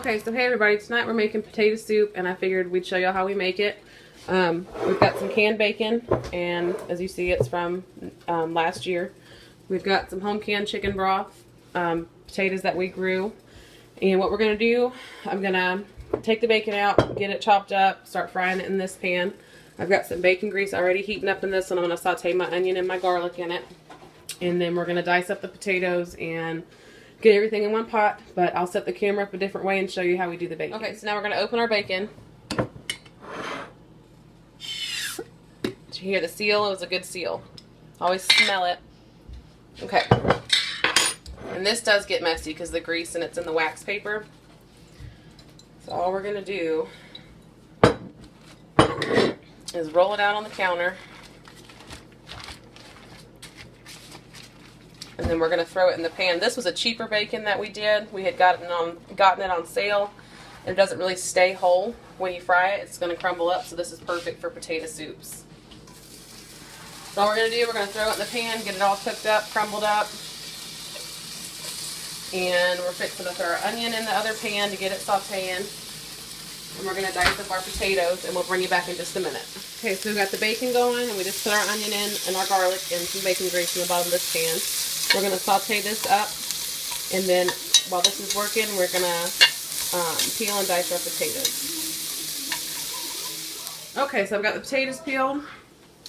Okay, so hey everybody, tonight we're making potato soup, and I figured we'd show y'all how we make it. We've got some canned bacon, and as you see, it's from last year. We've got some home canned chicken broth, potatoes that we grew, and what we're going to do, I'm going to take the bacon out, get it chopped up, start frying it in this pan. I've got some bacon grease already heating up in this, and I'm going to saute my onion and my garlic in it. And then we're going to dice up the potatoes and get everything in one pot, but I'll set the camera up a different way and show you how we do the bacon. Okay, so now we're going to open our bacon. Did you hear the seal? It was a good seal. Always smell it. Okay. And this does get messy because the grease and it's in the wax paper. So all we're going to do is roll it out on the counter. And then we're going to throw it in the pan. This was a cheaper bacon that we did. We had gotten it on sale. And it doesn't really stay whole when you fry it. It's going to crumble up, so this is perfect for potato soups. So all we're going to do, we're going to throw it in the pan, get it all cooked up, crumbled up. And we're fixing to throw our onion in the other pan to get it sauteing. And we're going to dice up our potatoes, and we'll bring you back in just a minute. Okay, so we've got the bacon going, and we just put our onion in and our garlic and some bacon grease in the bottom of this pan. We're going to saute this up, and then while this is working, we're going to peel and dice our potatoes. Okay, so I've got the potatoes peeled.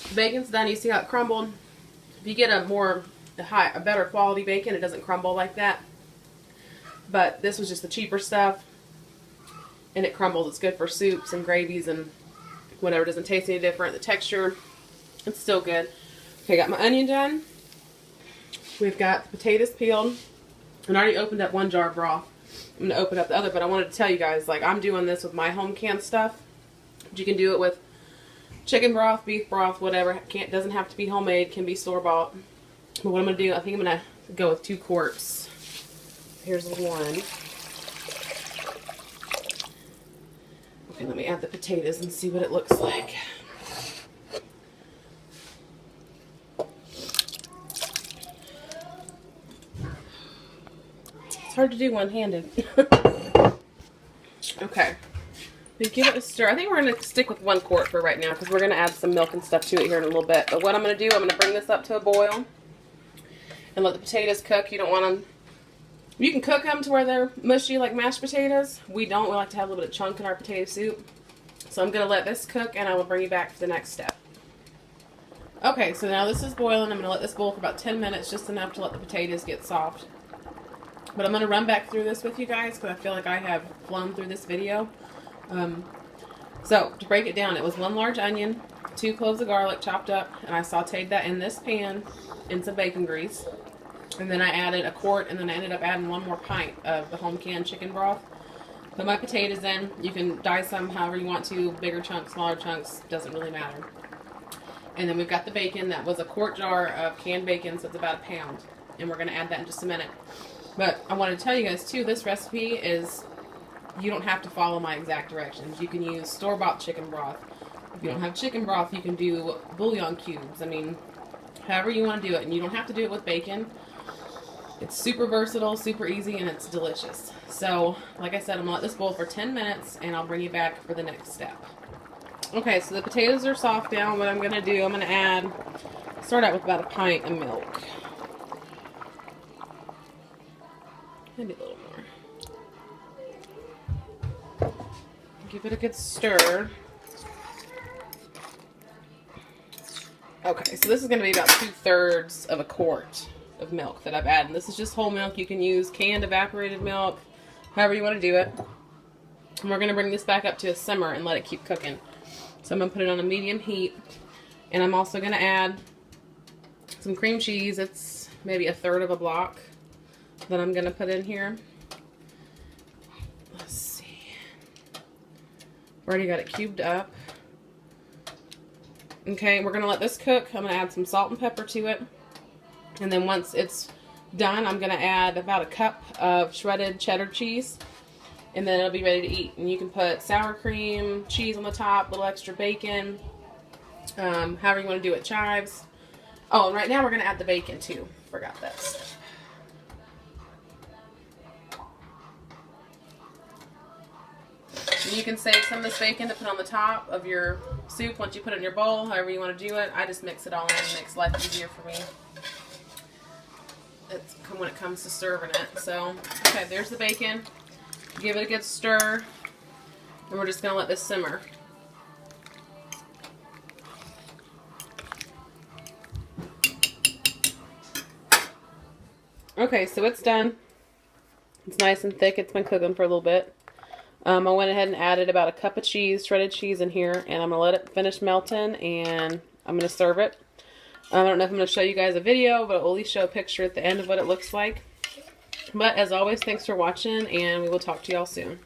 The bacon's done. You see how it crumbled? If you get a better quality bacon, it doesn't crumble like that. But this was just the cheaper stuff, and it crumbles. It's good for soups and gravies and whatever. It doesn't taste any different. The texture, it's still good. Okay, got my onion done. We've got the potatoes peeled, and I already opened up one jar of broth. I'm going to open up the other, but I wanted to tell you guys, like, I'm doing this with my home canned stuff. You can do it with chicken broth, beef broth, whatever. Doesn't have to be homemade, can be store-bought. But what I'm going to do, I think I'm going to go with 2 quarts. Here's one. Okay, let me add the potatoes and see what it looks like. Hard to do one-handed. Okay. We give it a stir. I think we're going to stick with 1 quart for right now because we're going to add some milk and stuff to it here in a little bit. But what I'm going to do, I'm going to bring this up to a boil and let the potatoes cook. You don't want them... You can cook them to where they're mushy like mashed potatoes. We don't. We like to have a little bit of chunk in our potato soup. So I'm going to let this cook, and I will bring you back for the next step. Okay, so now this is boiling. I'm going to let this boil for about 10 minutes, just enough to let the potatoes get soft. But I'm going to run back through this with you guys because I feel like I have flown through this video. So, to break it down, it was 1 large onion, 2 cloves of garlic chopped up, and I sauteed that in this pan in some bacon grease. And then I added 1 quart, and then I ended up adding 1 more pint of the home canned chicken broth. Put my potatoes in. You can dice them however you want to, bigger chunks, smaller chunks, doesn't really matter. And then we've got the bacon. That was a quart jar of canned bacon, so it's about 1 pound. And we're going to add that in just a minute. But I want to tell you guys, too, this recipe is, you don't have to follow my exact directions. You can use store-bought chicken broth. If you don't have chicken broth, you can do bouillon cubes. I mean, however you want to do it. And you don't have to do it with bacon. It's super versatile, super easy, and it's delicious. So, like I said, I'm going to let this boil for 10 minutes, and I'll bring you back for the next step. Okay, so the potatoes are soft now. What I'm going to do, I'm going to start out with about 1 pint of milk. Maybe a little more. Give it a good stir. Okay, so this is going to be about 2/3 of a quart of milk that I've added. And this is just whole milk. You can use canned evaporated milk, however you want to do it. And we're going to bring this back up to a simmer and let it keep cooking. So I'm going to put it on a medium heat. And I'm also going to add some cream cheese. It's maybe 1/3 of a block that I'm going to put in here. Let's see. Already got it cubed up. Okay, we're going to let this cook. I'm going to add some salt and pepper to it. And then once it's done, I'm going to add about 1 cup of shredded cheddar cheese. And then it'll be ready to eat. And you can put sour cream, cheese on the top, a little extra bacon, however you want to do it, chives. Oh, and right now we're going to add the bacon too. Forgot that. And you can save some of this bacon to put on the top of your soup once you put it in your bowl, however you want to do it. I just mix it all in. It makes life easier for me when it comes to serving it. So, okay, there's the bacon. Give it a good stir. And we're just going to let this simmer. Okay, so it's done. It's nice and thick. It's been cooking for a little bit. I went ahead and added about a cup of cheese, shredded cheese in here, and I'm going to let it finish melting, and I'm going to serve it. I don't know if I'm going to show you guys a video, but I'll at least show a picture at the end of what it looks like. But as always, thanks for watching, and we will talk to y'all soon.